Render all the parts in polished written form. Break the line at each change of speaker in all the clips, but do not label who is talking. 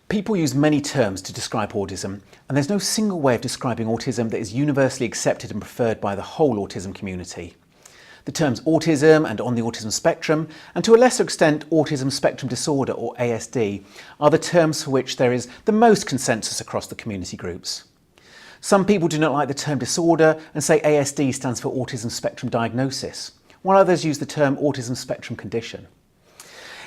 People use many terms to describe autism, and there's no single way of describing autism that is universally accepted and preferred by the whole autism community. The terms autism and on the autism spectrum, and to a lesser extent Autism Spectrum Disorder or ASD, are the terms for which there is the most consensus across the community groups. Some people do not like the term disorder and say ASD stands for Autism Spectrum Diagnosis, while others use the term Autism Spectrum Condition.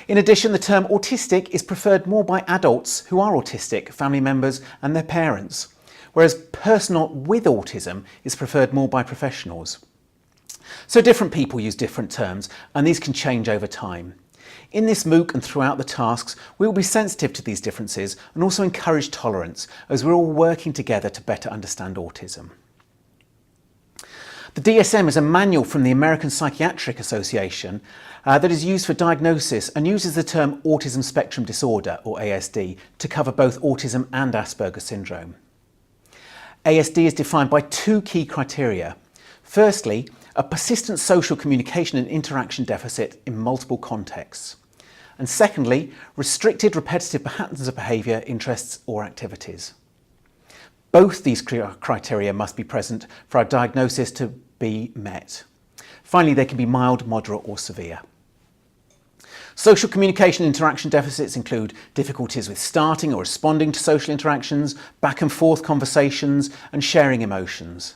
In addition, the term autistic is preferred more by adults who are autistic, family members and their parents, whereas personal with autism is preferred more by professionals. So different people use different terms, and these can change over time. In this MOOC and throughout the tasks, we will be sensitive to these differences and also encourage tolerance as we're all working together to better understand autism. The DSM is a manual from the American Psychiatric Association that is used for diagnosis and uses the term Autism Spectrum Disorder or ASD to cover both autism and Asperger's syndrome. ASD is defined by two key criteria. Firstly, a persistent social communication and interaction deficit in multiple contexts. And secondly, restricted repetitive patterns of behaviour, interests or activities. Both these criteria must be present for our diagnosis to be met. Finally, they can be mild, moderate or severe. Social communication and interaction deficits include difficulties with starting or responding to social interactions, back and forth conversations and sharing emotions.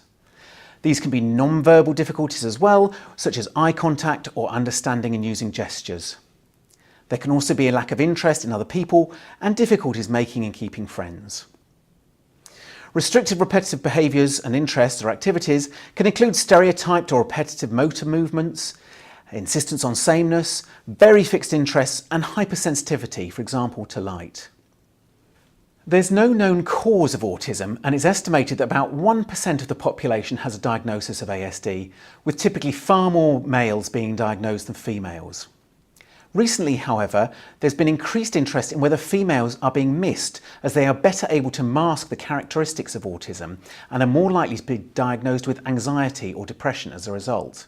These can be non-verbal difficulties as well, such as eye contact or understanding and using gestures. There can also be a lack of interest in other people and difficulties making and keeping friends. Restricted repetitive behaviours and interests or activities can include stereotyped or repetitive motor movements, insistence on sameness, very fixed interests and hypersensitivity, for example, to light. There's no known cause of autism, and it's estimated that about 1% of the population has a diagnosis of ASD, with typically far more males being diagnosed than females. Recently, however, there's been increased interest in whether females are being missed, as they are better able to mask the characteristics of autism and are more likely to be diagnosed with anxiety or depression as a result.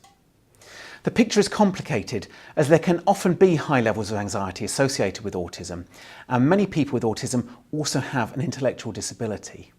The picture is complicated, as there can often be high levels of anxiety associated with autism, and many people with autism also have an intellectual disability.